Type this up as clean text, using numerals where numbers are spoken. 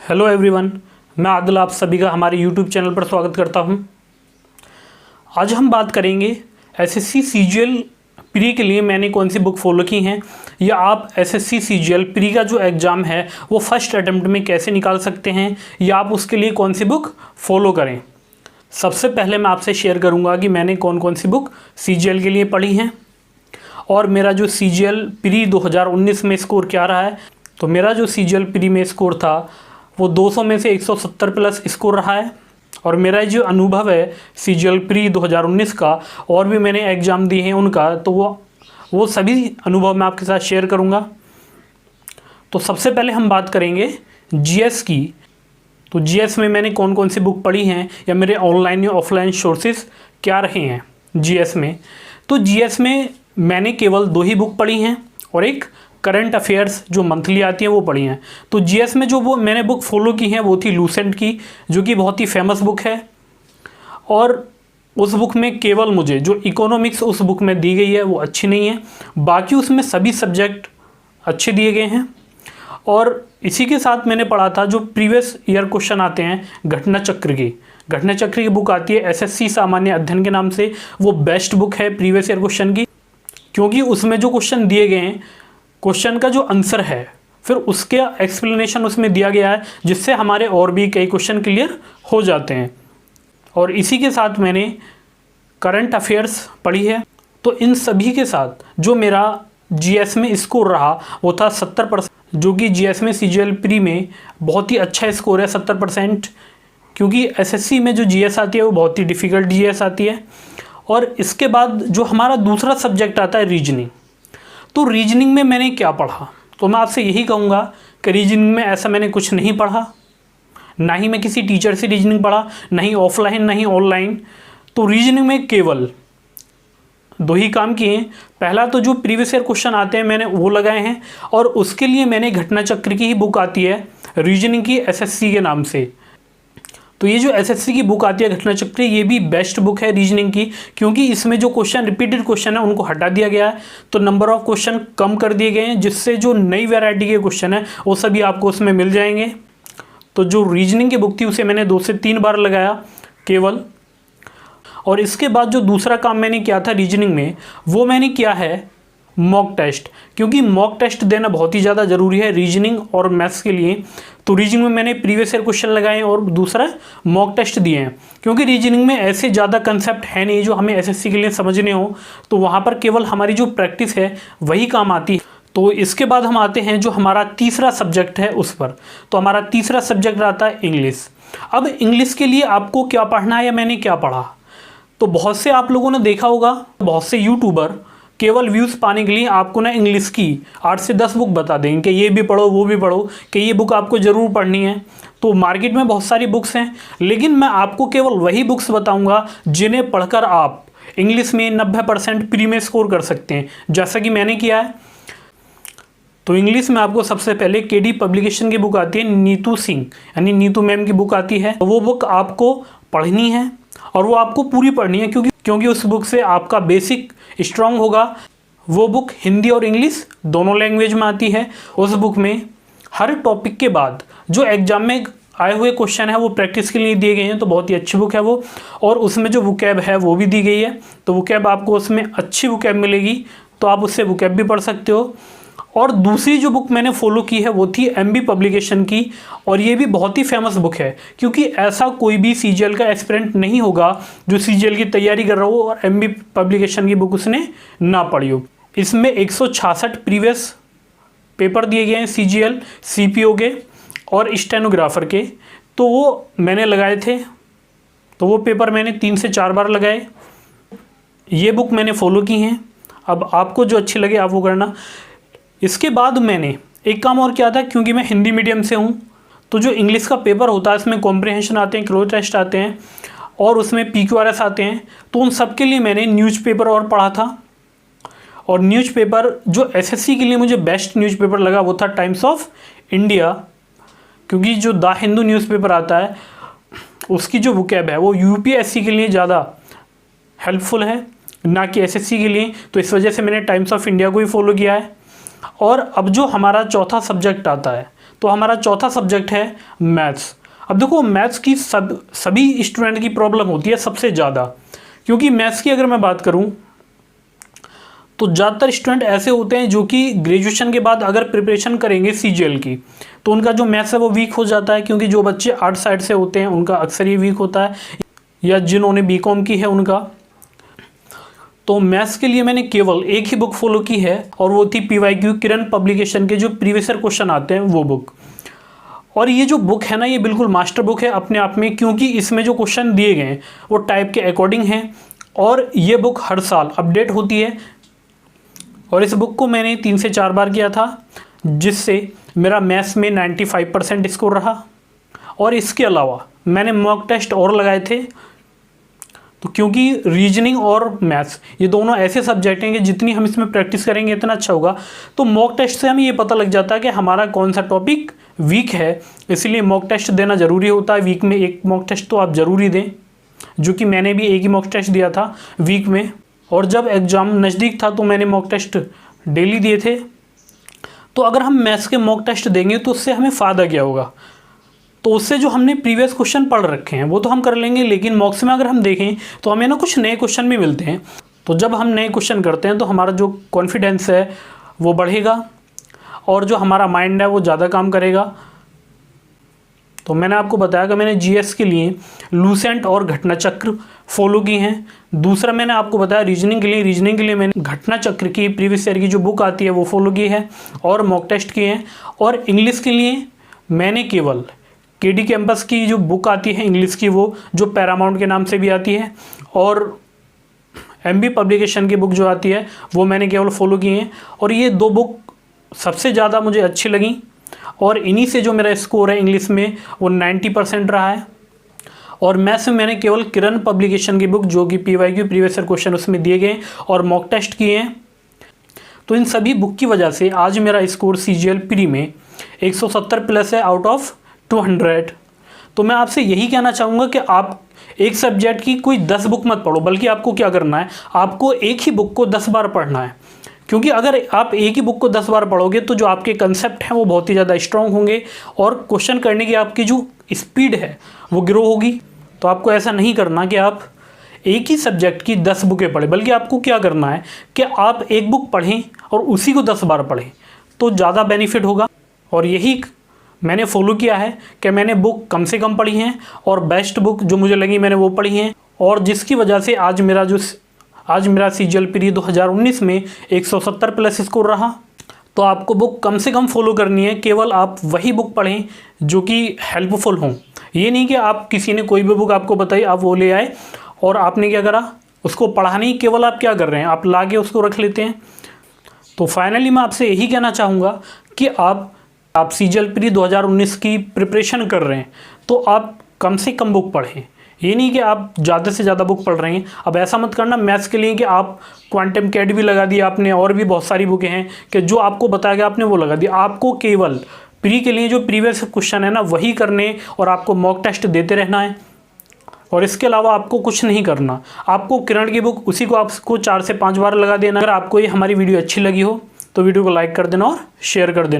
Hello everyone, मैं आदिल आप सभी का हमारे यूट्यूब चैनल पर स्वागत करता हूं। आज हम बात करेंगे एसएससी सीजीएल प्री के लिए मैंने कौन सी बुक फॉलो की हैं या आप एसएससी सीजीएल प्री का जो एग्ज़ाम है वो फर्स्ट अटेम्प्ट में कैसे निकाल सकते हैं या आप उसके लिए कौन सी बुक फॉलो करें। सबसे पहले मैं आपसे शेयर करूंगा कि मैंने कौन कौन सी बुक सीजीएल के लिए पढ़ी हैं और मेरा जो सीजीएल प्री 2019 में स्कोर क्या रहा है। तो मेरा जो सीजीएल प्री में स्कोर था वो 200 में से 170 प्लस स्कोर रहा है। और मेरा जो अनुभव है सीजीएल प्री 2019 का और भी मैंने एग्ज़ाम दिए हैं उनका, तो वो सभी अनुभव मैं आपके साथ शेयर करूंगा। तो सबसे पहले हम बात करेंगे जीएस की। तो जीएस में मैंने कौन कौन सी बुक पढ़ी हैं या मेरे ऑनलाइन या ऑफलाइन सोर्सेज क्या रहे हैं जीएस में। तो जीएस में मैंने केवल 2 ही बुक पढ़ी हैं और एक करंट अफेयर्स जो मंथली आती हैं वो पढ़ी हैं। तो जीएस में जो वो मैंने बुक फॉलो की हैं वो थी लूसेंट की, जो कि बहुत ही फेमस बुक है। और उस बुक में केवल मुझे जो इकोनॉमिक्स उस बुक में दी गई है वो अच्छी नहीं है, बाकी उसमें सभी सब्जेक्ट अच्छे दिए गए हैं। और इसी के साथ मैंने पढ़ा था जो प्रीवियस ईयर क्वेश्चन आते हैं घटना चक्र की बुक आती है एसएससी सामान्य अध्ययन के नाम से। वो बेस्ट बुक है प्रीवियस ईयर क्वेश्चन की, क्योंकि उसमें जो क्वेश्चन दिए गए हैं, क्वेश्चन का जो आंसर है फिर उसके एक्सप्लेनेशन उसमें दिया गया है, जिससे हमारे और भी कई क्वेश्चन क्लियर हो जाते हैं। और इसी के साथ मैंने करंट अफेयर्स पढ़ी है। तो इन सभी के साथ जो मेरा जीएस में स्कोर रहा वो था 70%, जो कि जीएस में सीजीएल प्री में बहुत ही अच्छा स्कोर है 70%, क्योंकि एसएससी में जो जीएस आती है वो बहुत ही डिफ़िकल्ट जीएस आती है। और इसके बाद जो हमारा दूसरा सब्जेक्ट आता है रीजनिंग। तो रीजनिंग में मैंने क्या पढ़ा, तो मैं आपसे यही कहूँगा कि रीजनिंग में ऐसा मैंने कुछ नहीं पढ़ा, ना ही मैं किसी टीचर से रीजनिंग पढ़ा, नहीं ऑफलाइन नहीं ऑनलाइन। तो रीजनिंग में केवल 2 ही काम किए। पहला तो जो प्रीवियस ईयर क्वेश्चन आते हैं मैंने वो लगाए हैं, और उसके लिए मैंने घटना चक्र की ही बुक आती है रीजनिंग की एसएससी के नाम से। तो ये जो एसएससी की बुक आती है घटना चक्र, ये भी बेस्ट बुक है रीजनिंग की, क्योंकि इसमें जो क्वेश्चन रिपीटेड क्वेश्चन है उनको हटा दिया गया है, तो नंबर ऑफ क्वेश्चन कम कर दिए गए हैं, जिससे जो नई वैरायटी के क्वेश्चन है वो सभी आपको उसमें मिल जाएंगे। तो जो रीजनिंग की बुक थी उसे मैंने 2 से 3 बार लगाया केवल। और इसके बाद जो दूसरा काम मैंने किया था रीजनिंग में, वो मैंने किया है मॉक टेस्ट, क्योंकि मॉक टेस्ट देना बहुत ही ज़्यादा ज़रूरी है रीजनिंग और मैथ्स के लिए। तो रीजनिंग में मैंने प्रीवियस ईयर क्वेश्चन लगाए और दूसरा मॉक टेस्ट दिए हैं, क्योंकि रीजनिंग में ऐसे ज़्यादा कंसेप्ट है नहीं जो हमें एसएससी के लिए समझने हो, तो वहाँ पर केवल हमारी जो प्रैक्टिस है वही काम आती है। तो इसके बाद हम आते हैं जो हमारा तीसरा सब्जेक्ट है उस पर। तो हमारा तीसरा सब्जेक्ट आता है इंग्लिश। अब इंग्लिश के लिए आपको क्या पढ़ना है या मैंने क्या पढ़ा, तो बहुत से आप लोगों ने देखा होगा, बहुत से यूट्यूबर केवल व्यूज़ पाने के लिए आपको ना इंग्लिश की 8 से 10 बुक बता देंगे कि ये भी पढ़ो वो भी पढ़ो, कि ये बुक आपको ज़रूर पढ़नी है। तो मार्केट में बहुत सारी बुक्स हैं, लेकिन मैं आपको केवल वही बुक्स बताऊंगा जिन्हें पढ़कर आप इंग्लिश में 90% प्री में स्कोर कर सकते हैं, जैसा कि मैंने किया है। तो इंग्लिश में आपको सबसे पहले केडी पब्लिकेशन की बुक आती है, नीतू सिंह यानी नीतू मैम की बुक आती है। वो बुक आपको पढ़नी है और वो आपको पूरी पढ़नी है, क्योंकि उस बुक से आपका बेसिक स्ट्रांग होगा। वो बुक हिंदी और इंग्लिश दोनों लैंग्वेज में आती है। उस बुक में हर टॉपिक के बाद जो एग्जाम में आए हुए क्वेश्चन है वो प्रैक्टिस के लिए दिए गए हैं, तो बहुत ही अच्छी बुक है वो। और उसमें जो वोकैब है वो भी दी गई है, तो वोकैब आपको उसमें अच्छी वोकैब मिलेगी, तो आप उससे वोकैब भी पढ़ सकते हो। और दूसरी जो बुक मैंने फॉलो की है वो थी एमबी पब्लिकेशन की, और ये भी बहुत ही फेमस बुक है, क्योंकि ऐसा कोई भी सीजीएल का एस्पिरेंट नहीं होगा जो सीजीएल की तैयारी कर रहा हो और एमबी पब्लिकेशन की बुक उसने ना पढ़ी हो। इसमें 166 प्रीवियस पेपर दिए गए हैं सीजीएल, सीपीओ के और स्टेनोग्राफर के, तो वो मैंने लगाए थे। तो वो पेपर मैंने 3 से 4 बार लगाए। ये बुक मैंने फॉलो की हैं। अब आपको जो अच्छी लगे आप वो करना। इसके बाद मैंने एक काम और किया था, क्योंकि मैं हिंदी मीडियम से हूँ, तो जो इंग्लिश का पेपर होता है इसमें कॉम्प्रिहेंशन आते हैं, क्रो टेस्ट आते हैं और उसमें पीक्यूआरएस आते हैं, तो उन सब के लिए मैंने न्यूज़पेपर और पढ़ा था। और न्यूज़पेपर जो एसएससी के लिए मुझे बेस्ट न्यूज़पेपर लगा वो था टाइम्स ऑफ इंडिया, क्योंकि जो द हिंदू न्यूज़पेपर आता है उसकी जो वोकैब है वो यूपीएससी के लिए ज़्यादा हेल्पफुल है, ना कि एसएससी के लिए। तो इस वजह से मैंने टाइम्स ऑफ इंडिया को ही फॉलो किया है। और अब जो हमारा चौथा सब्जेक्ट आता है, तो हमारा चौथा सब्जेक्ट है मैथ्स। अब देखो मैथ्स की सभी स्टूडेंट की प्रॉब्लम होती है सबसे ज़्यादा, क्योंकि मैथ्स की अगर मैं बात करूं तो ज़्यादातर स्टूडेंट ऐसे होते हैं जो कि ग्रेजुएशन के बाद अगर प्रिपरेशन करेंगे सीजीएल की तो उनका जो मैथ्स है वो वीक हो जाता है, क्योंकि जो बच्चे आर्ट साइड से होते हैं उनका अक्सर ये वीक होता है, या जिन्होंने बीकॉम की है उनका। तो मैथ्स के लिए मैंने केवल एक ही बुक फॉलो की है और वो थी पीवाईक्यू किरण पब्लिकेशन के जो प्रीवियस ईयर क्वेश्चन आते हैं वो बुक। और ये जो बुक है ना ये बिल्कुल मास्टर बुक है अपने आप में, क्योंकि इसमें जो क्वेश्चन दिए गए हैं वो टाइप के अकॉर्डिंग हैं और ये बुक हर साल अपडेट होती है। और इस बुक को मैंने 3 से 4 बार किया था, जिससे मेरा मैथ्स में 95% स्कोर रहा। और इसके अलावा मैंने मॉक टेस्ट और लगाए थे, तो क्योंकि रीजनिंग और मैथ्स ये दोनों ऐसे सब्जेक्ट हैं कि जितनी हम इसमें प्रैक्टिस करेंगे इतना अच्छा होगा। तो मॉक टेस्ट से हमें ये पता लग जाता है कि हमारा कौन सा टॉपिक वीक है, इसलिए मॉक टेस्ट देना ज़रूरी होता है। वीक में एक मॉक टेस्ट तो आप ज़रूरी दें, जो कि मैंने भी एक ही मॉक टेस्ट दिया था वीक में। और जब एग्ज़ाम नज़दीक था तो मैंने मॉक टेस्ट डेली दिए थे। तो अगर हम मैथ्स के मॉक टेस्ट देंगे तो उससे हमें फ़ायदा क्या होगा, तो उससे जो हमने प्रीवियस क्वेश्चन पढ़ रखे हैं वो तो हम कर लेंगे, लेकिन मॉक्स में अगर हम देखें तो हमें ना कुछ नए क्वेश्चन भी मिलते हैं। तो जब हम नए क्वेश्चन करते हैं तो हमारा जो कॉन्फिडेंस है वो बढ़ेगा और जो हमारा माइंड है वो ज़्यादा काम करेगा। तो मैंने आपको बताया कि मैंने जीएस के लिए लूसेंट और घटना चक्र फॉलो की हैं। दूसरा मैंने आपको बताया रीजनिंग के लिए मैंने घटना चक्र की प्रीवियस ईयर की जो बुक आती है वो फॉलो की है और मॉक टेस्ट किए हैं। और इंग्लिश के लिए मैंने केवल केडी कैंपस की जो बुक आती है इंग्लिश की, वो जो पैरामाउंट के नाम से भी आती है, और एमबी पब्लिकेशन की बुक जो आती है वो मैंने केवल फॉलो की हैं। और ये 2 बुक सबसे ज़्यादा मुझे अच्छी लगी और इन्हीं से जो मेरा स्कोर है इंग्लिश में वो 90% रहा है। और मैथ्स में मैंने केवल किरण पब्लिकेशन की बुक, जो कि पीवाईक्यू प्रीवियस ईयर क्वेश्चन उसमें दिए गए और मॉक टेस्ट किए हैं। तो इन सभी बुक की वजह से आज मेरा स्कोर सीजीएल प्री में 170 प्लस है आउट ऑफ 200। तो मैं आपसे यही कहना चाहूँगा कि आप एक सब्जेक्ट की कोई 10 बुक मत पढ़ो, बल्कि आपको क्या करना है, आपको एक ही बुक को 10 बार पढ़ना है। क्योंकि अगर आप एक ही बुक को 10 बार पढ़ोगे तो जो आपके कंसेप्ट हैं वो बहुत ही ज़्यादा स्ट्रॉन्ग होंगे और क्वेश्चन करने की आपकी जो स्पीड है वो ग्रो होगी। तो आपको ऐसा नहीं करना कि आप एक ही सब्जेक्ट की 10 बुकें पढ़ें, बल्कि आपको क्या करना है कि आप एक बुक पढ़ें और उसी को 10 बार पढ़ें, तो ज़्यादा बेनिफिट होगा। और यही मैंने फॉलो किया है कि मैंने बुक कम से कम पढ़ी हैं और बेस्ट बुक जो मुझे लगी मैंने वो पढ़ी हैं, और जिसकी वजह से आज मेरा सीजीएल प्री 2019 में 170 प्लस स्कोर रहा। तो आपको बुक कम से कम फॉलो करनी है, केवल आप वही बुक पढ़ें जो कि हेल्पफुल हों। ये नहीं कि आप किसी ने कोई भी बुक आपको बताई आप वो ले आए और आपने क्या करा, उसको पढ़ा नहीं, केवल आप क्या कर रहे हैं, आप लाके उसको रख लेते हैं। तो फाइनली मैं आपसे यही कहना चाहूँगा कि आप सीजीएल प्री 2019 की प्रिपरेशन कर रहे हैं तो आप कम से कम बुक पढ़ें। ये नहीं कि आप ज़्यादा से ज़्यादा बुक पढ़ रहे हैं। अब ऐसा मत करना मैथ्स के लिए कि आप क्वांटम कैट भी लगा दिया आपने, और भी बहुत सारी बुकें हैं कि जो आपको बताया गया आपने वो लगा दिया। आपको केवल प्री के लिए जो प्रीवियस क्वेश्चन है ना वही करने और आपको मॉक टेस्ट देते रहना है, और इसके अलावा आपको कुछ नहीं करना। आपको किरण की बुक उसी को आपको 4 से 5 बार लगा देना। अगर आपको ये हमारी वीडियो अच्छी लगी हो तो वीडियो को लाइक कर देना और शेयर कर देना।